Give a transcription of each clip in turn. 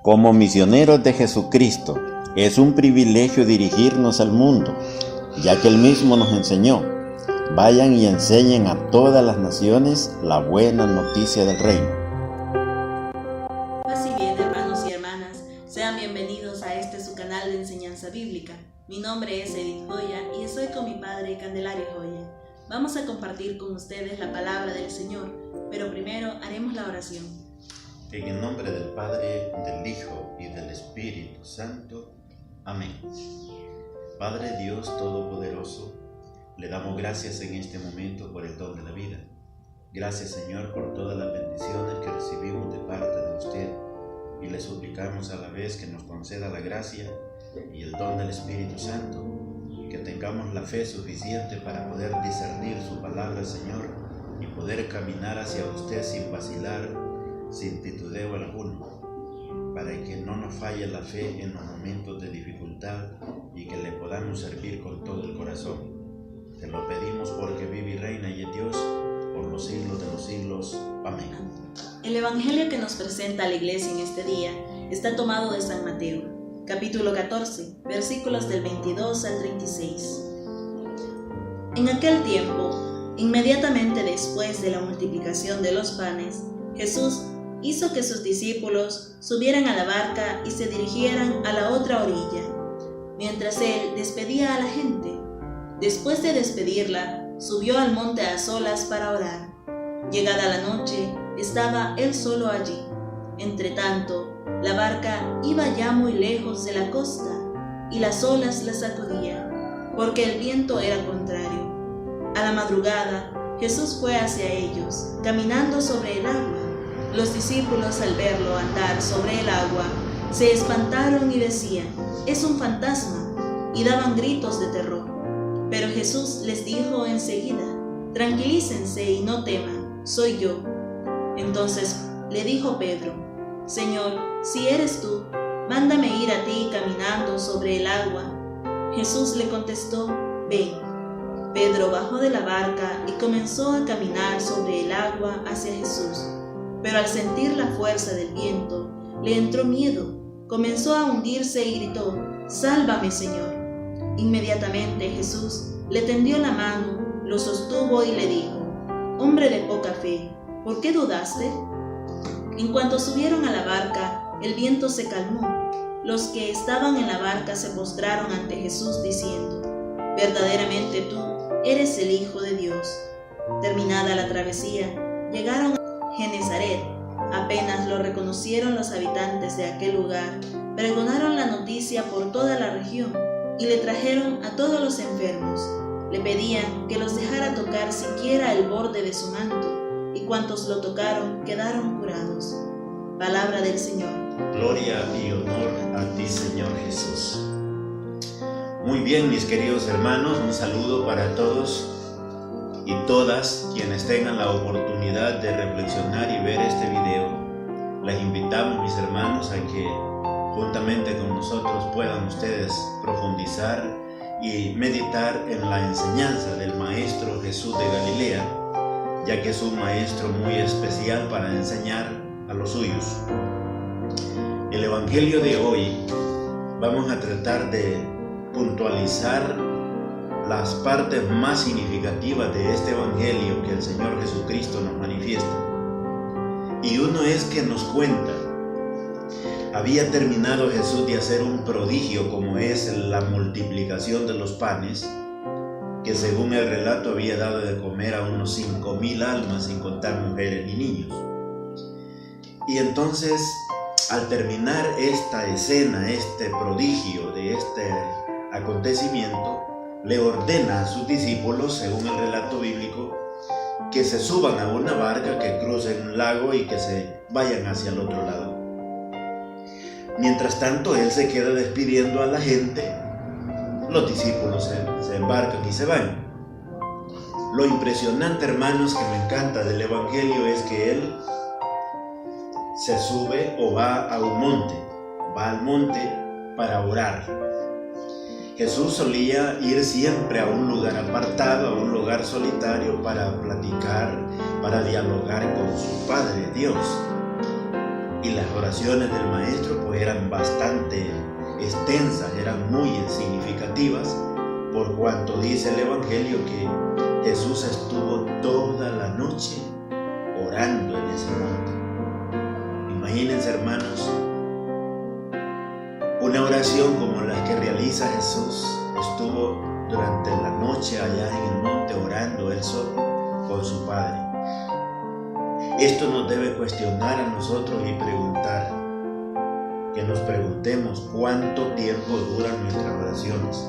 Como misioneros de Jesucristo, es un privilegio dirigirnos al mundo, ya que Él mismo nos enseñó: vayan y enseñen a todas las naciones la buena noticia del reino. Paz y bien, hermanos y hermanas, sean bienvenidos a este su canal de enseñanza bíblica. Mi nombre es Edith Joya y estoy con mi padre Candelario Joya. Vamos a compartir con ustedes la palabra del Señor, pero primero haremos la oración. En el nombre del Padre, del Hijo y del Espíritu Santo. Amén. Padre Dios Todopoderoso, le damos gracias en este momento por el don de la vida. Gracias, Señor, por todas las bendiciones que recibimos de parte de usted, y le suplicamos a la vez que nos conceda la gracia y el don del Espíritu Santo, que tengamos la fe suficiente para poder discernir su palabra, Señor, y poder caminar hacia usted sin vacilar, sin titubeo alguno, para que no nos falle la fe en los momentos de dificultad y que le podamos servir con todo el corazón. Te lo pedimos porque vive y reina y es Dios por los siglos de los siglos. Amén. El evangelio que nos presenta la iglesia en este día está tomado de San Mateo, capítulo 14, versículos del 22 al 36. En aquel tiempo, inmediatamente después de la multiplicación de los panes, Jesús hizo que sus discípulos subieran a la barca y se dirigieran a la otra orilla, mientras él despedía a la gente. Después de despedirla, subió al monte a solas para orar. Llegada la noche, estaba él solo allí. Entretanto, la barca iba ya muy lejos de la costa, y las olas la sacudían, porque el viento era contrario. A la madrugada, Jesús fue hacia ellos, caminando sobre el agua. Los discípulos, al verlo andar sobre el agua, se espantaron y decían: «Es un fantasma», y daban gritos de terror. Pero Jesús les dijo enseguida: «Tranquilícense y no teman, soy yo». Entonces le dijo Pedro: «Señor, si eres tú, mándame ir a ti caminando sobre el agua». Jesús le contestó: «Ven». Pedro bajó de la barca y comenzó a caminar sobre el agua hacia Jesús. Pero al sentir la fuerza del viento, le entró miedo, comenzó a hundirse y gritó: «Sálvame, Señor». Inmediatamente Jesús le tendió la mano, lo sostuvo y le dijo: «Hombre de poca fe, ¿por qué dudaste?». En cuanto subieron a la barca, el viento se calmó. Los que estaban en la barca se postraron ante Jesús diciendo: «Verdaderamente tú eres el Hijo de Dios». Terminada la travesía, llegaron a Genesaret. Apenas lo reconocieron los habitantes de aquel lugar, pregonaron la noticia por toda la región y le trajeron a todos los enfermos. Le pedían que los dejara tocar siquiera el borde de su manto, y cuantos lo tocaron quedaron curados. Palabra del Señor. Gloria y honor a ti, Señor Jesús. Muy bien, mis queridos hermanos, un saludo para todos y todas quienes tengan la oportunidad de reflexionar y ver este video. Les invitamos, mis hermanos, a que juntamente con nosotros puedan ustedes profundizar y meditar en la enseñanza del Maestro Jesús de Galilea, ya que es un maestro muy especial para enseñar a los suyos. El Evangelio de hoy vamos a tratar de puntualizar las partes más significativas de este Evangelio que el Señor Jesucristo nos manifiesta. Y uno es que nos cuenta: había terminado Jesús de hacer un prodigio como es la multiplicación de los panes, que según el relato había dado de comer a unos 5,000 almas, sin contar mujeres ni niños. Y entonces, al terminar esta escena, este prodigio de este acontecimiento, le ordena a sus discípulos, según el relato bíblico, que se suban a una barca, que crucen un lago y que se vayan hacia el otro lado. Mientras tanto, él se queda despidiendo a la gente. Los discípulos se embarcan y se van. Lo impresionante, hermanos, que me encanta del Evangelio es que él se sube o va a un monte, va al monte para orar. Jesús solía ir siempre a un lugar apartado, a un lugar solitario, para platicar, para dialogar con su Padre Dios. y las oraciones del maestro pues eran bastante extensas, eran muy significativas, por cuanto dice el Evangelio que Jesús estuvo toda la noche orando en ese monte. Imagínense, hermanos, una oración como la que realiza Jesús. Estuvo durante la noche allá en el monte orando él solo con su Padre. Esto nos debe cuestionar a nosotros y preguntar, que nos preguntemos cuánto tiempo duran nuestras oraciones,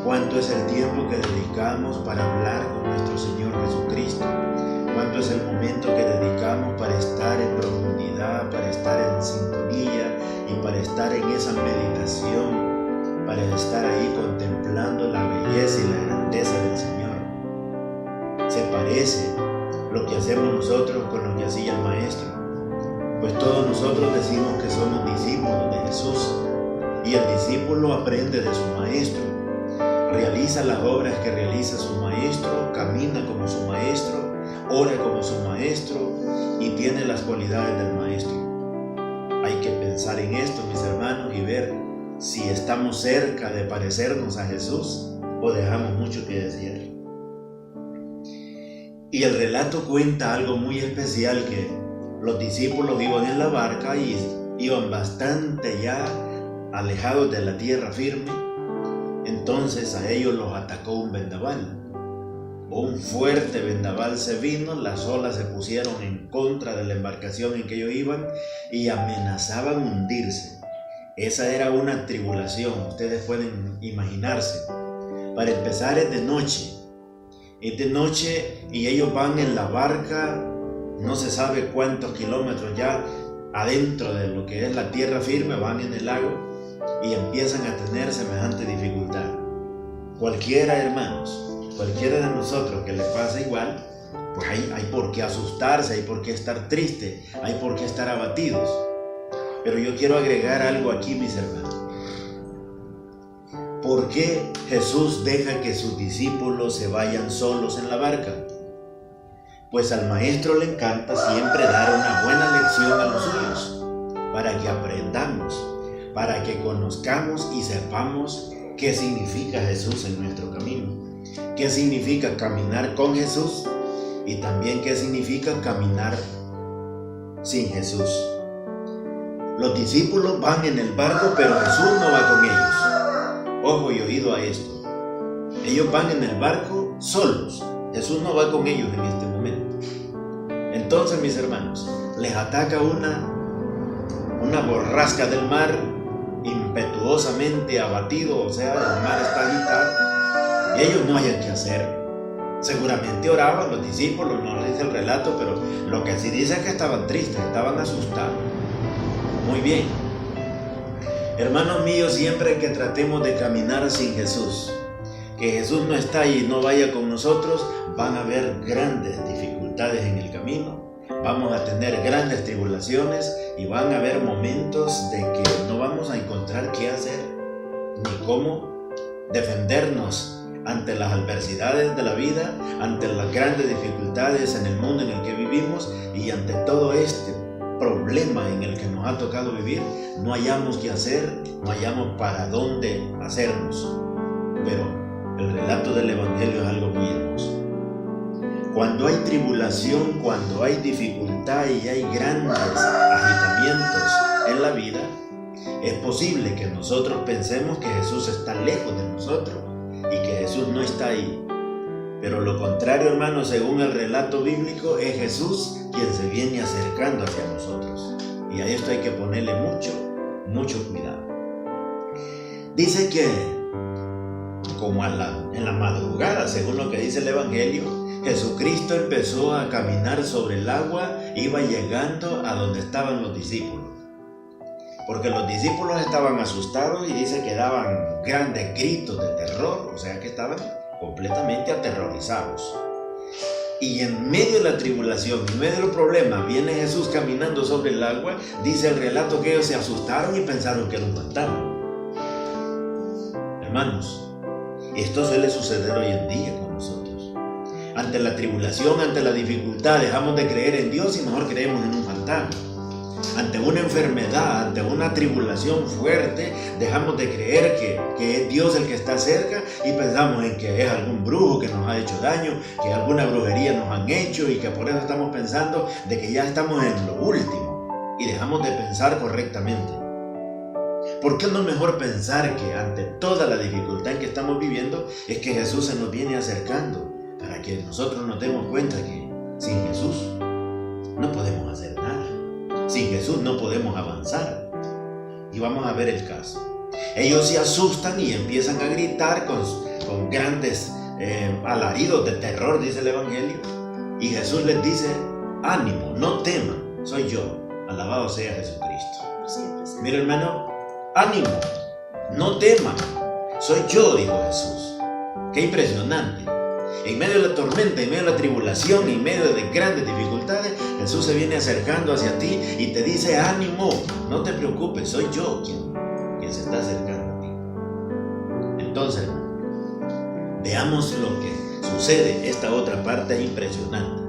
cuánto es el tiempo que dedicamos para hablar con nuestro Señor Jesucristo, cuánto es el momento que dedicamos para estar en profundidad, para estar en sintonía y para estar en esa meditación, para estar ahí contemplando la belleza y la grandeza del Señor. Se parece lo que hacemos nosotros con lo que hacía el Maestro, pues todos nosotros decimos que somos discípulos de Jesús, y el discípulo aprende de su Maestro, realiza las obras que realiza su Maestro, camina como su Maestro, ora como su Maestro y tiene las cualidades del Maestro. Hay que pensar en esto, mis hermanos, y ver si estamos cerca de parecernos a Jesús o dejamos mucho que desear. Y el relato cuenta algo muy especial, que los discípulos iban en la barca y iban bastante ya alejados de la tierra firme. Entonces a ellos los atacó un vendaval. Un fuerte vendaval se vino, las olas se pusieron en contra de la embarcación en que ellos iban y amenazaban hundirse. Esa era una tribulación, ustedes pueden imaginarse. Para empezar es de noche y ellos van en la barca, no se sabe cuántos kilómetros ya adentro de lo que es la tierra firme, van en el lago y empiezan a tener semejante dificultad. Cualquiera, hermanos, cualquiera de nosotros que le pasa igual, pues hay por qué asustarse, hay por qué estar triste, hay por qué estar abatidos. Pero yo quiero agregar algo aquí, mis hermanos. ¿Por qué Jesús deja que sus discípulos se vayan solos en la barca? Pues al Maestro le encanta siempre dar una buena lección a los suyos, para que aprendamos, para que conozcamos y sepamos qué significa Jesús en nuestro camino, qué significa caminar con Jesús y también qué significa caminar sin Jesús. Los discípulos van en el barco, pero Jesús no va con ellos. Ojo y oído a esto. Ellos van en el barco solos. Jesús no va con ellos en este momento. Entonces, mis hermanos, les ataca una borrasca del mar, impetuosamente abatido, o sea, el mar está agitado y ellos no hayan qué hacer. Seguramente oraban los discípulos, no dice el relato, pero lo que sí dice es que estaban tristes, estaban asustados. Muy bien. Hermanos míos, siempre que tratemos de caminar sin Jesús, que Jesús no está ahí y no vaya con nosotros, van a haber grandes dificultades en el camino, vamos a tener grandes tribulaciones y van a haber momentos de que no vamos a encontrar qué hacer ni cómo defendernos ante las adversidades de la vida, ante las grandes dificultades en el mundo en el que vivimos y ante todo este problema en el que nos ha tocado vivir. No hallamos qué hacer, no hallamos para dónde hacernos. Pero el relato del Evangelio es algo muy hermoso. Cuando hay tribulación, cuando hay dificultad y hay grandes agitamientos en la vida, es posible que nosotros pensemos que Jesús está lejos de nosotros y que Jesús no está ahí. Pero lo contrario, hermanos, según el relato bíblico, es Jesús quien se viene acercando hacia nosotros. Y a esto hay que ponerle mucho cuidado. Dice que, como en la madrugada, según lo que dice el Evangelio, Jesucristo empezó a caminar sobre el agua, iba llegando a donde estaban los discípulos. Porque los discípulos estaban asustados y dice que daban grandes gritos de terror, o sea que estaban completamente aterrorizados. Y en medio de la tribulación, en medio del problema, viene Jesús caminando sobre el agua. Dice el relato que ellos se asustaron y pensaron que era un fantasma. Hermanos, esto suele suceder hoy en día con nosotros. Ante la tribulación, ante la dificultad, dejamos de creer en Dios y mejor creemos en un fantasma. ante una enfermedad, ante una tribulación fuerte, dejamos de creer que es Dios el que está cerca y pensamos en que es algún brujo que nos ha hecho daño, que alguna brujería nos han hecho y que por eso estamos pensando de que ya estamos en lo último y dejamos de pensar correctamente. ¿Por qué no mejor pensar que ante toda la dificultad en que estamos viviendo es que Jesús se nos viene acercando para que nosotros nos demos cuenta que sin Jesús no podemos hacer nada? Sin Jesús no podemos avanzar. Y vamos a ver el caso. Ellos se asustan y empiezan a gritar con grandes alaridos de terror, dice el Evangelio. Y Jesús les dice: ánimo, no teman, soy yo. Alabado sea Jesucristo. Mira, hermano, ánimo, no teman, soy yo, dijo Jesús. Qué impresionante. En medio de la tormenta, en medio de la tribulación, en medio de grandes dificultades, Jesús se viene acercando hacia ti y te dice: ánimo, no te preocupes, soy yo quien se está acercando a ti. Entonces, veamos lo que sucede. Esta otra parte es impresionante.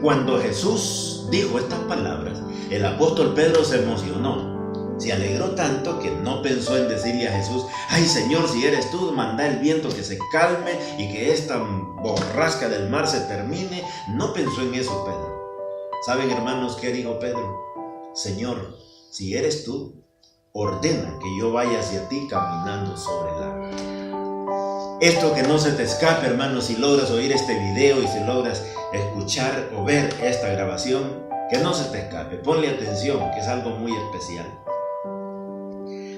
Cuando Jesús dijo estas palabras, el apóstol Pedro se emocionó. Se alegró tanto que no pensó en decirle a Jesús: ay Señor, si eres tú, manda el viento que se calme y que esta borrasca del mar se termine. No pensó en eso Pedro. ¿Saben, hermanos, qué dijo Pedro? Señor, si eres tú, ordena que yo vaya hacia ti caminando sobre el agua. Esto que no se te escape, hermanos, si logras oír este video y si logras escuchar o ver esta grabación, que no se te escape. Ponle atención, que es algo muy especial.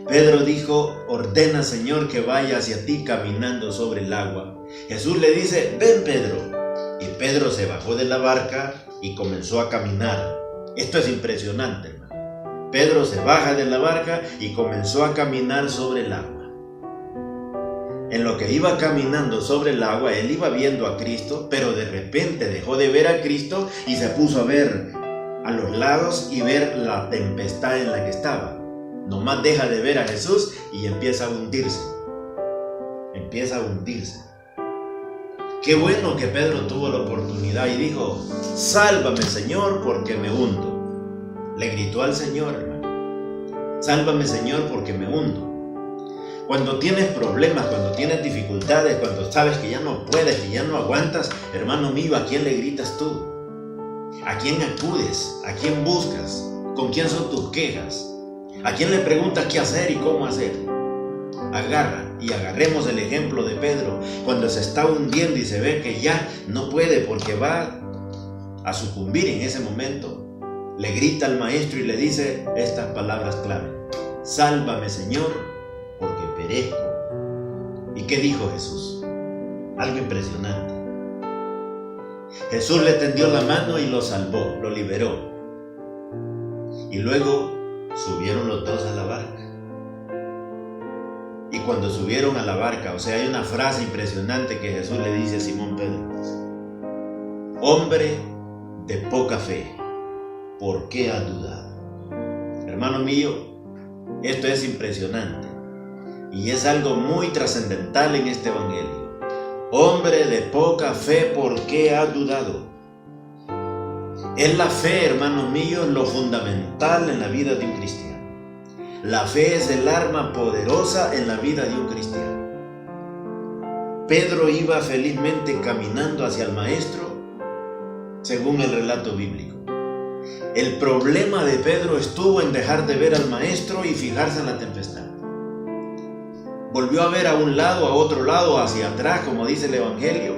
Pedro dijo: ordena, Señor, que vaya hacia ti caminando sobre el agua. Jesús le dice: ven, Pedro. Y Pedro se bajó de la barca y comenzó a caminar. Esto es impresionante, hermano. Pedro se baja de la barca y comenzó a caminar sobre el agua. En lo que iba caminando sobre el agua, él iba viendo a Cristo, pero de repente dejó de ver a Cristo y se puso a ver a los lados y ver la tempestad en la que estaba. Nomás deja de ver a Jesús y empieza a hundirse. Empieza a hundirse. Qué bueno que Pedro tuvo la oportunidad y dijo: sálvame, Señor, porque me hundo. Le gritó al Señor, hermano: sálvame, Señor, porque me hundo. Cuando tienes problemas, cuando tienes dificultades, cuando sabes que ya no puedes, que ya no aguantas, hermano mío, ¿a quién le gritas tú? ¿A quién acudes? ¿A quién buscas? ¿Con quién son tus quejas? ¿A quién le preguntas qué hacer y cómo hacer? Agarra, y agarremos el ejemplo de Pedro, cuando se está hundiendo y se ve que ya no puede porque va a sucumbir en ese momento. Le grita al maestro y le dice estas palabras clave: sálvame, Señor, porque perezco. ¿Y qué dijo Jesús? Algo impresionante. Jesús le tendió la mano y lo salvó, lo liberó. Y luego subieron los dos a la barca. Y cuando subieron a la barca, o sea, hay una frase impresionante que Jesús le dice a Simón Pedro: hombre de poca fe, ¿por qué has dudado? Hermano mío, esto es impresionante y es algo muy trascendental en este evangelio. Hombre de poca fe, ¿por qué has dudado? Es la fe, hermanos míos, lo fundamental en la vida de un cristiano. La fe es el arma poderosa en la vida de un cristiano. Pedro iba felizmente caminando hacia el maestro, según el relato bíblico. El problema de Pedro estuvo en dejar de ver al maestro y fijarse en la tempestad. Volvió a ver a un lado, a otro lado, hacia atrás, como dice el evangelio,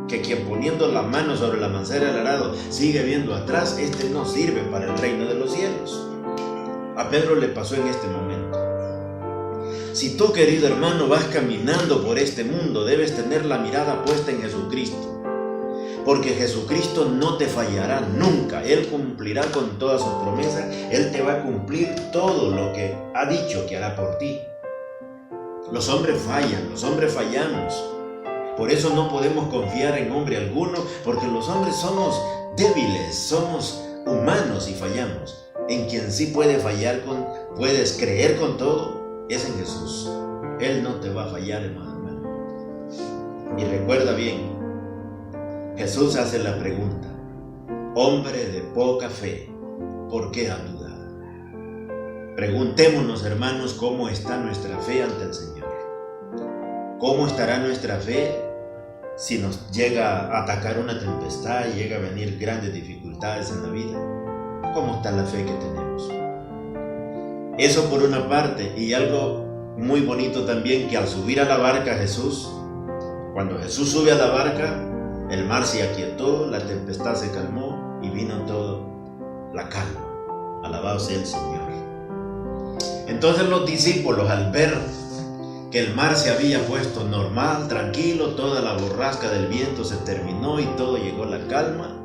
que quien poniendo la mano sobre la mancera del arado sigue viendo atrás, este no sirve para el reino de los cielos. A Pedro le pasó en este momento. Si tú, querido hermano, vas caminando por este mundo, debes tener la mirada puesta en Jesucristo, porque Jesucristo no te fallará nunca. Él cumplirá con todas sus promesas. Él te va a cumplir todo lo que ha dicho que hará por ti. Los hombres fallan, los hombres fallamos. Por eso no podemos confiar en hombre alguno, porque los hombres somos débiles, somos humanos y fallamos. En quien sí puedes creer con todo, es en Jesús. Él no te va a fallar, hermano. Y recuerda bien, Jesús hace la pregunta: hombre de poca fe, ¿por qué has dudado? Preguntémonos, hermanos, cómo está nuestra fe ante el Señor. ¿Cómo estará nuestra fe si nos llega a atacar una tempestad y llega a venir grandes dificultades en la vida? ¿Cómo está la fe que tenemos? Eso por una parte. Y algo muy bonito también, que al subir a la barca Jesús, cuando Jesús sube a la barca, el mar se aquietó, la tempestad se calmó y vino todo la calma. Alabado sea el Señor. Entonces los discípulos, al ver que el mar se había puesto normal, tranquilo, toda la borrasca del viento se terminó y todo llegó a la calma,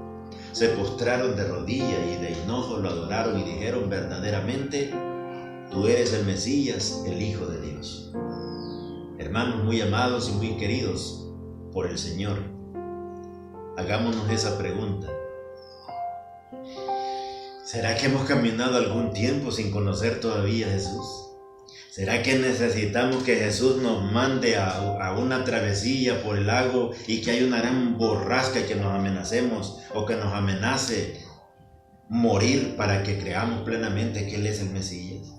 se postraron de rodillas y de hinojo lo adoraron y dijeron: verdaderamente, tú eres el Mesías, el Hijo de Dios. Hermanos muy amados y muy queridos por el Señor, hagámonos esa pregunta. ¿Será que hemos caminado algún tiempo sin conocer todavía a Jesús? ¿Será que necesitamos que Jesús nos mande a una travesía por el lago y que hay una gran borrasca y que nos amenacemos o que nos amenace morir para que creamos plenamente que Él es el Mesías?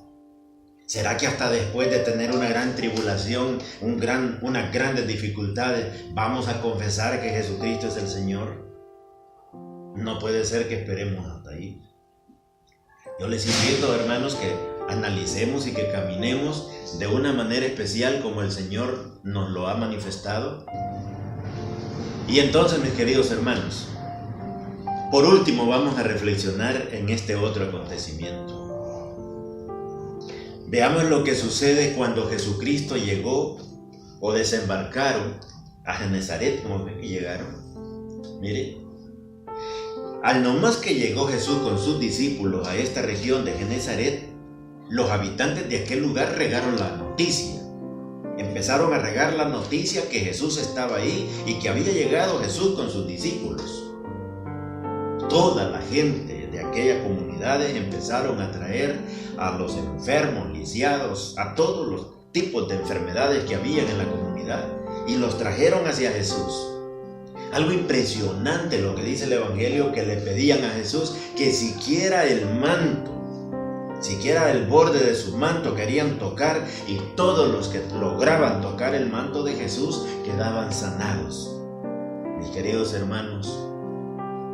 ¿Será que hasta después de tener una gran tribulación, unas grandes dificultades, vamos a confesar que Jesucristo es el Señor? No puede ser que esperemos hasta ahí. Yo les invito, hermanos, que analicemos y que caminemos de una manera especial como el Señor nos lo ha manifestado. Y entonces, mis queridos hermanos, por último vamos a reflexionar en este otro acontecimiento. Veamos lo que sucede cuando Jesucristo llegó o desembarcaron a Genezaret, como ven que llegaron. Mire, al nomás que llegó Jesús con sus discípulos a esta región de Genezaret, los habitantes de aquel lugar regaron la noticia. Empezaron a regar la noticia que Jesús estaba ahí y que había llegado Jesús con sus discípulos. Toda la gente de aquellas comunidades empezaron a traer a los enfermos, lisiados, a todos los tipos de enfermedades que habían en la comunidad, y los trajeron hacia Jesús. Algo impresionante lo que dice el Evangelio, que le pedían a Jesús que siquiera el manto, siquiera el borde de su manto querían tocar, y todos los que lograban tocar el manto de Jesús quedaban sanados. Mis queridos hermanos,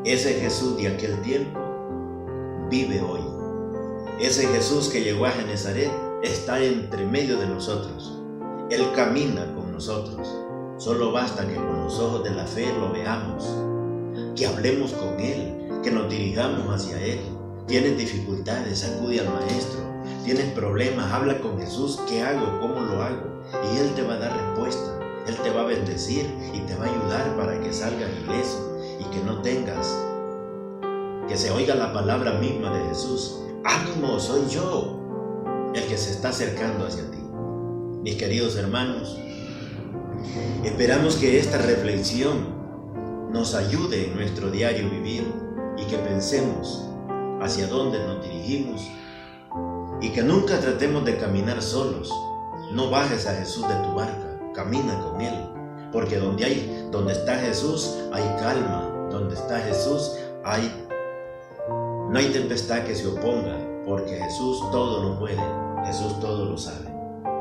ese Jesús de aquel tiempo vive hoy. Ese Jesús que llegó a Genezaret está entre medio de nosotros. Él camina con nosotros. Solo basta que con los ojos de la fe lo veamos, que hablemos con Él, que nos dirijamos hacia Él. Tienes dificultades, acude al Maestro. Tienes problemas, habla con Jesús. ¿Qué hago? ¿Cómo lo hago? Y Él te va a dar respuesta. Él te va a bendecir y te va a ayudar para que salgas ileso y que no tengas, que se oiga la palabra misma de Jesús. ánimo, soy yo el que se está acercando hacia ti. Mis queridos hermanos, esperamos que esta reflexión nos ayude en nuestro diario vivir y que pensemos hacia dónde nos dirigimos y que nunca tratemos de caminar solos. No bajes a Jesús de tu barca, camina con Él, porque donde está Jesús hay calma, donde está Jesús no hay tempestad que se oponga, porque Jesús todo lo puede, Jesús todo lo sabe.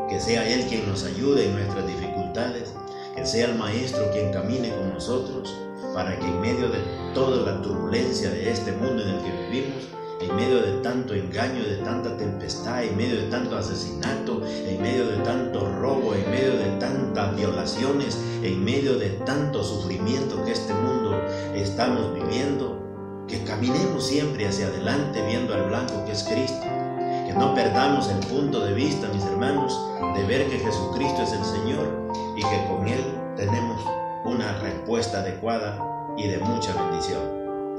Que sea Él quien nos ayude en nuestras dificultades, que sea el Maestro quien camine con nosotros, para que en medio de toda la turbulencia de este mundo en el que vivimos, en medio de tanto engaño, de tanta tempestad, en medio de tanto asesinato, en medio de tanto robo, en medio de tantas violaciones, en medio de tanto sufrimiento que este mundo estamos viviendo, que caminemos siempre hacia adelante viendo al blanco que es Cristo, que no perdamos el punto de vista, mis hermanos, de ver que Jesucristo es el Señor y que con Él tenemos una respuesta adecuada y de mucha bendición.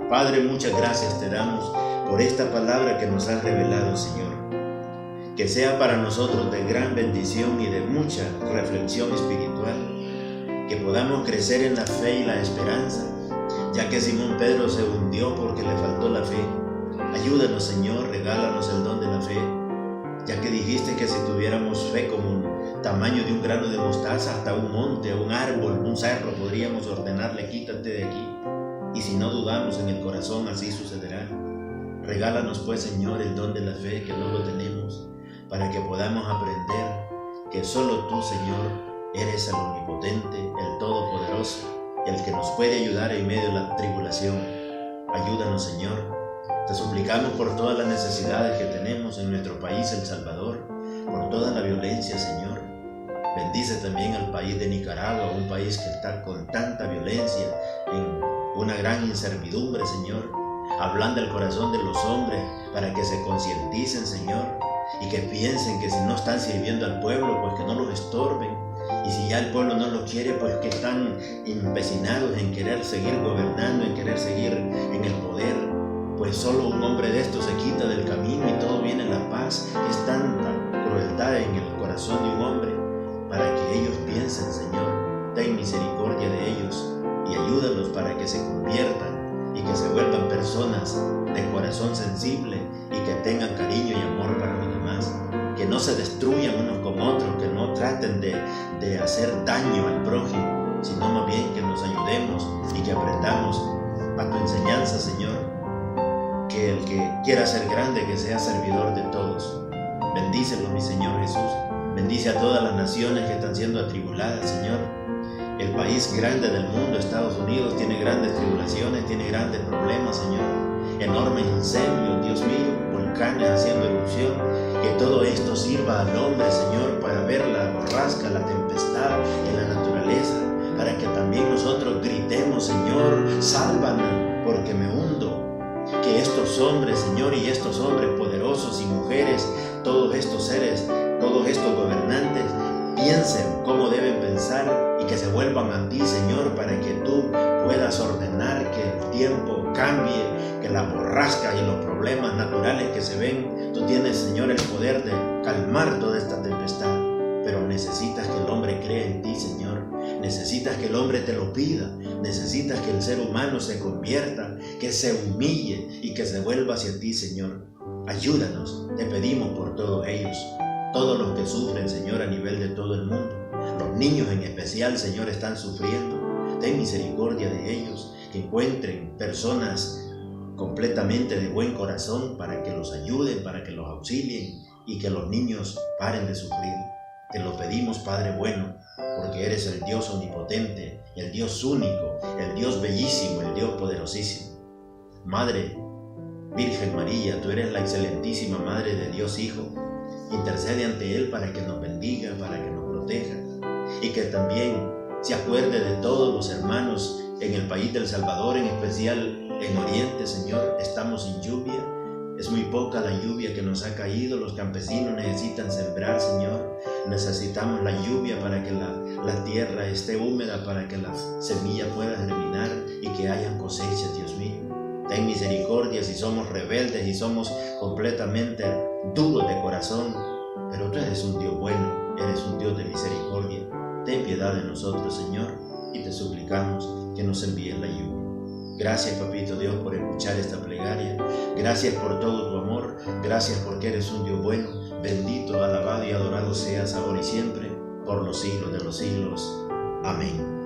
Padre, muchas gracias te damos por esta palabra que nos has revelado, Señor. Que sea para nosotros de gran bendición y de mucha reflexión espiritual. Que podamos crecer en la fe y la esperanza, ya que Simón Pedro se hundió porque le faltó la fe. Ayúdanos, Señor, regálanos el don de la fe, ya que dijiste que si tuviéramos fe como el tamaño de un grano de mostaza, hasta un monte, un árbol, un cerro, podríamos ordenarle, quítate de aquí. Y si no dudamos en el corazón, así sucederá. Regálanos pues, Señor, el don de la fe, que no lo tenemos, para que podamos aprender que solo tú, Señor, eres el omnipotente, el todopoderoso, el que nos puede ayudar en medio de la tribulación. Ayúdanos, Señor. Te suplicamos por todas las necesidades que tenemos en nuestro país, El Salvador, por toda la violencia, Señor. Bendice también al país de Nicaragua, un país que está con tanta violencia, en una gran incertidumbre, Señor. Ablanda el corazón de los hombres para que se concienticen, Señor, y que piensen que si no están sirviendo al pueblo, pues que no los estorben. Y si ya el pueblo no lo quiere, pues que están empecinados en querer seguir gobernando, en querer seguir en el poder. Pues solo un hombre de estos se quita del camino y todo viene en la paz. Es tanta crueldad en el corazón de un hombre para que ellos piensen, Señor. Ten misericordia de ellos y ayúdalos para que se conviertan y que se vuelvan personas de corazón sensible y que tengan cariño y amor para los demás. Que no se destruyan unos con otros, que no traten de hacer daño al prójimo, sino más bien que nos ayudemos y que aprendamos a tu enseñanza, Señor. Que el que quiera ser grande, que sea servidor de todos. Bendícelo, mi Señor Jesús. Bendice a todas las naciones que están siendo atribuladas, Señor. El país grande del mundo, Estados Unidos, tiene grandes tribulaciones, tiene grandes problemas, Señor. Enormes incendios, Dios mío, volcanes haciendo erupción. Que todo esto sirva al hombre, Señor, para ver la borrasca, la tempestad en la naturaleza, para que también nosotros gritemos, Señor, sálvame, porque me hundo. Que estos hombres, Señor, y estos hombres poderosos y mujeres, todos estos seres, todos estos gobernantes, piensen cómo deben pensar y que se vuelvan a ti, Señor, para que tú puedas ordenar que el tiempo cambie, que la borrasca y los problemas naturales que se ven, tú tienes, Señor, el poder de calmar toda esta tempestad. Pero necesitas que el hombre crea en ti, Señor. Necesitas que el hombre te lo pida. Necesitas que el ser humano se convierta, que se humille y que se vuelva hacia ti, Señor. Ayúdanos, te pedimos por todos ellos. Todos los que sufren, Señor, a nivel de todo el mundo. Los niños en especial, Señor, están sufriendo. Ten misericordia de ellos, que encuentren personas completamente de buen corazón para que los ayuden, para que los auxilien y que los niños paren de sufrir. Te lo pedimos, Padre bueno, porque eres el Dios omnipotente, el Dios único, el Dios bellísimo, el Dios poderosísimo. Madre Virgen María, tú eres la excelentísima Madre de Dios Hijo. Intercede ante Él para que nos bendiga, para que nos proteja y que también se acuerde de todos los hermanos en el país del Salvador, en especial en Oriente, Señor. Estamos sin lluvia, es muy poca la lluvia que nos ha caído. Los campesinos necesitan sembrar, Señor. Necesitamos la lluvia para que la tierra esté húmeda, para que la semilla pueda germinar y que haya cosechas, Dios mío. Ten misericordia si somos rebeldes y somos completamente duros de corazón, pero tú eres un Dios bueno, eres un Dios de misericordia. Ten piedad de nosotros, Señor, y te suplicamos que nos envíes la lluvia. Gracias, Papito Dios, por escuchar esta plegaria. Gracias por todo tu amor. Gracias porque eres un Dios bueno. Bendito, alabado y adorado seas ahora y siempre, por los siglos de los siglos. Amén.